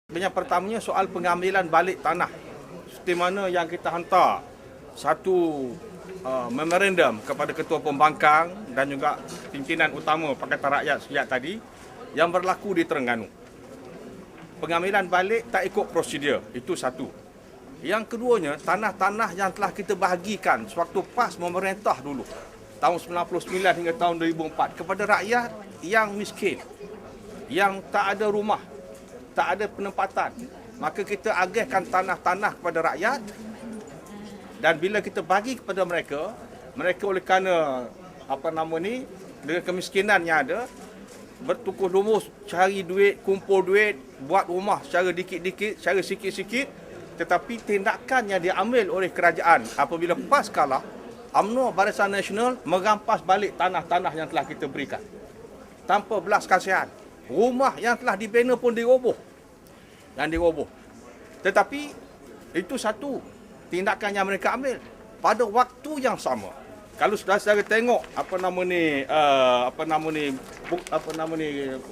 Yang pertamanya soal pengambilan balik tanah. Seperti mana yang kita hantar satu memorandum kepada Ketua Pembangkang dan juga pimpinan utama Pakatan Rakyat sejak tadi yang berlaku di Terengganu. Pengambilan balik tak ikut prosedur, itu satu. Yang keduanya, tanah-tanah yang telah kita bahagikan sewaktu PAS memerintah dulu, tahun 99 hingga tahun 2004, kepada rakyat yang miskin, yang tak ada rumah, tak ada penempatan, maka kita agihkan tanah-tanah kepada rakyat, dan bila kita bagi kepada mereka, mereka oleh kerana dengan kemiskinan yang ada, bertukus lumus, cari duit, kumpul duit, buat rumah secara dikit-dikit, secara sikit-sikit, tetapi tindakan yang diambil oleh kerajaan apabila PAS kalah, UMNO Barisan Nasional merampas balik tanah-tanah yang telah kita berikan tanpa belas kasihan. Rumah yang telah dibina pun diroboh. Tetapi itu satu tindakan yang mereka ambil. Pada waktu yang sama, kalau saudara tengok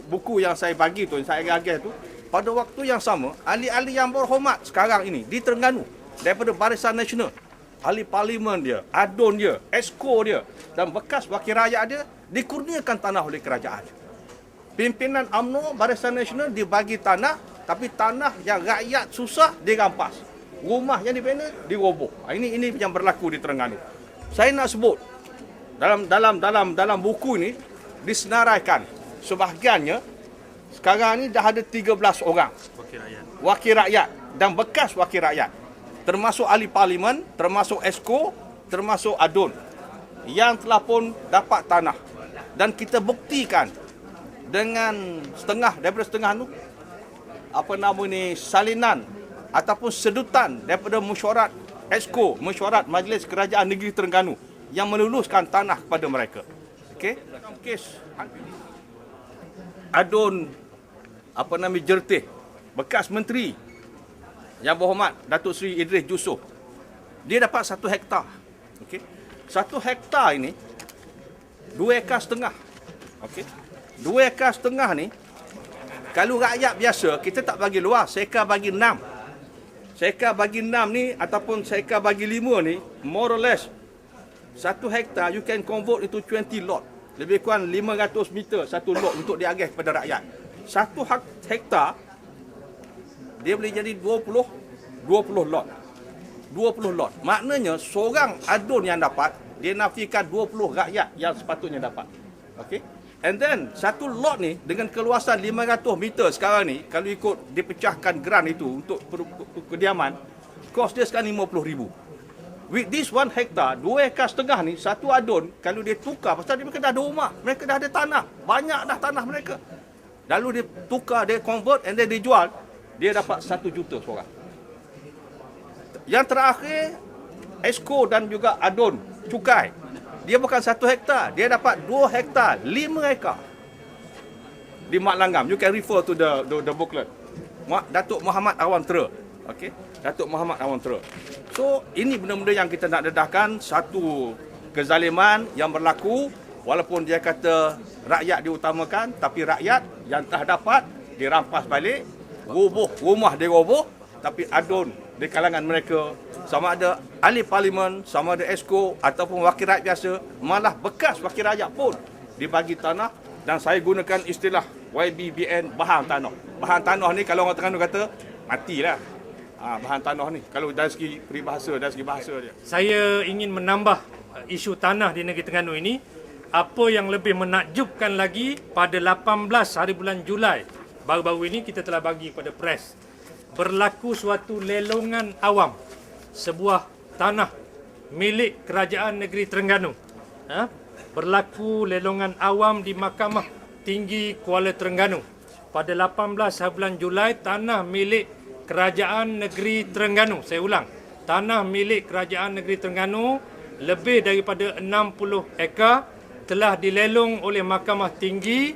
buku yang saya bagi tu, saya agih tu, pada waktu yang sama, ahli-ahli yang berhormat sekarang ini di Terengganu daripada Barisan Nasional, ahli parlimen dia, adun dia, esko dia dan bekas wakil rakyat dia dikurniakan tanah oleh kerajaan. Pimpinan UMNO Barisan Nasional dibagi tanah, tapi tanah yang rakyat susah dirampas. Rumah yang dibina diroboh. Ini yang berlaku di Terengganu. Saya nak sebut dalam buku ini disenaraikan sebahagiannya sekarang ini dah ada 13 orang wakil rakyat dan bekas wakil rakyat, termasuk ahli parlimen, termasuk esko, termasuk adun yang telah pun dapat tanah, dan kita buktikan dengan daripada setengah salinan ataupun sedutan daripada mesyuarat esko, mesyuarat Majlis Kerajaan Negeri Terengganu yang meluluskan tanah kepada mereka. Okey, kes adun Jertih, bekas menteri yang berhormat Datuk Seri Idris Jusof, dia dapat 1 hektar. Okey, 1 hektar ini 2,5 ekar. Okey, 2,5 ekar ni, kalau rakyat biasa kita tak bagi luar, seekar bagi 6. Seekar bagi 6 ni ataupun seekar bagi 5 ni, more or less 1 hektar you can convert into 20 lot. Lebih kurang 500 meter satu lot untuk diagih kepada rakyat. 1 hektar dia boleh jadi 20 lot. 20 lot. Maknanya seorang adun yang dapat, dia nafikan 20 rakyat yang sepatutnya dapat. Okey. And then satu lot ni dengan keluasan 500 meter sekarang ni, kalau ikut dipecahkan geran itu untuk kediaman, kos dia sekarang 50,000. With this 1 hektar, 2,5 ekar ni, satu adun, kalau dia tukar, pasal mereka dah ada rumah, mereka dah ada tanah, banyak dah tanah mereka. Lalu dia tukar, dia convert and then dia jual, dia dapat 1 juta seorang. Yang terakhir, esko dan juga adun cukai, dia bukan 1 hektar, dia dapat 2 hektar, 5 ekar di Mak Langgam. You can refer to the booklet. Datuk Muhammad Awan Tera. Okey, Datuk Muhammad Awan Tera. So, ini benda-benda yang kita nak dedahkan, satu kezaliman yang berlaku, walaupun dia kata rakyat diutamakan, tapi rakyat yang telah dapat dirampas balik, roboh, rumah diroboh, tapi adun di kalangan mereka, sama ada ahli parlimen, sama ada esko ataupun wakil rakyat biasa, malah bekas wakil rakyat pun dibagi tanah, dan saya gunakan istilah YBBN bahan tanah. Bahan tanah ni kalau orang Terengganu kata matilah. Bahan tanah ni kalau dari segi peribahasa, dari segi bahasa dia. Saya ingin menambah isu tanah di negeri Terengganu ini. Apa yang lebih menakjubkan lagi, pada 18 hari bulan Julai baru-baru ini kita telah bagi kepada pres, berlaku suatu lelongan awam sebuah tanah milik Kerajaan Negeri Terengganu. Berlaku lelongan awam di Mahkamah Tinggi Kuala Terengganu pada 18 hari bulan Julai. Tanah milik Kerajaan Negeri Terengganu, saya ulang, tanah milik Kerajaan Negeri Terengganu lebih daripada 60 ekar telah dilelong oleh Mahkamah Tinggi,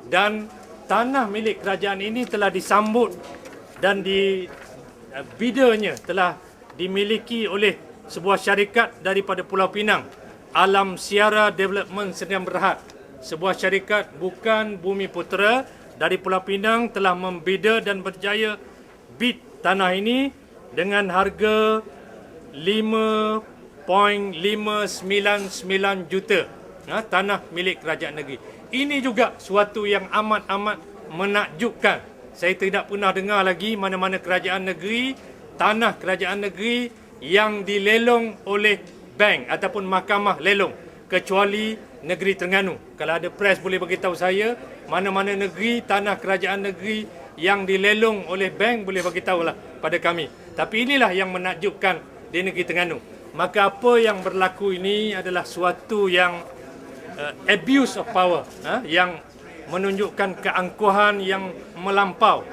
dan tanah milik kerajaan ini telah disambut dan bidanya telah dimiliki oleh sebuah syarikat daripada Pulau Pinang, Alam Siara Development Sdn Bhd. Sebuah syarikat bukan Bumi Putera dari Pulau Pinang telah membida dan berjaya bid tanah ini dengan harga 5.599 juta tanah milik kerajaan negeri. Ini juga suatu yang amat-amat menakjubkan. Saya tidak pernah dengar lagi mana-mana kerajaan negeri, tanah kerajaan negeri yang dilelong oleh bank ataupun mahkamah lelong, kecuali negeri Terengganu. Kalau ada press boleh beritahu saya mana-mana negeri, tanah kerajaan negeri yang dilelong oleh bank, boleh beritahulah pada kami. Tapi inilah yang menakjubkan di negeri Terengganu. Maka apa yang berlaku ini adalah suatu yang abuse of power, yang menunjukkan keangkuhan yang melampau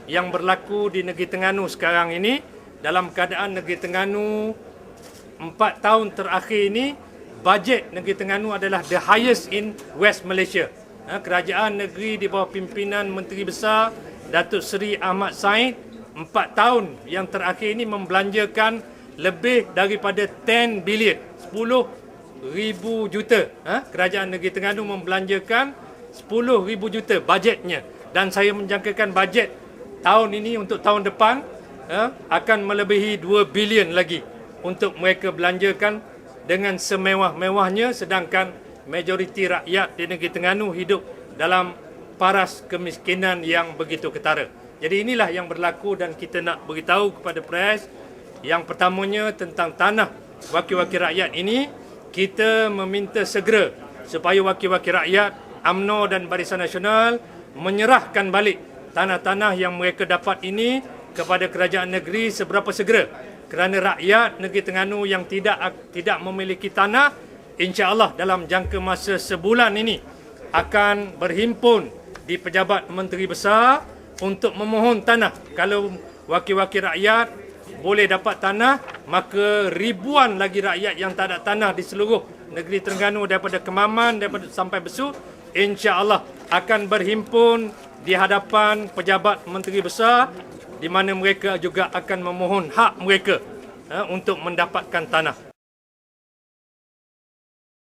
yang berlaku di negeri Terengganu sekarang ini. Dalam keadaan negeri Terengganu 4 tahun terakhir ini, bajet negeri Terengganu adalah the highest in West Malaysia. Kerajaan negeri di bawah pimpinan Menteri Besar Datuk Seri Ahmad Said 4 tahun yang terakhir ini membelanjakan lebih daripada 10 bilion, 10,000 juta. Kerajaan negeri Terengganu membelanjakan 10,000 juta bajetnya. Dan saya menjangkakan bajet tahun ini untuk tahun depan akan melebihi 2 bilion lagi untuk mereka belanjakan dengan semewah-mewahnya, sedangkan majoriti rakyat di negeri Terengganu hidup dalam paras kemiskinan yang begitu ketara. Jadi inilah yang berlaku dan kita nak beritahu kepada pres. Yang pertamanya tentang tanah wakil-wakil rakyat ini, kita meminta segera supaya wakil-wakil rakyat, UMNO dan Barisan Nasional menyerahkan balik tanah-tanah yang mereka dapat ini kepada kerajaan negeri seberapa segera. Kerana rakyat negeri Terengganu yang tidak memiliki tanah, insya-Allah dalam jangka masa sebulan ini akan berhimpun di pejabat Menteri Besar untuk memohon tanah. Kalau wakil-wakil rakyat boleh dapat tanah, maka ribuan lagi rakyat yang tak ada tanah di seluruh negeri Terengganu daripada Kemaman, daripada sampai Besut, insya-Allah akan berhimpun di hadapan pejabat Menteri Besar, di mana mereka juga akan memohon hak mereka untuk mendapatkan tanah.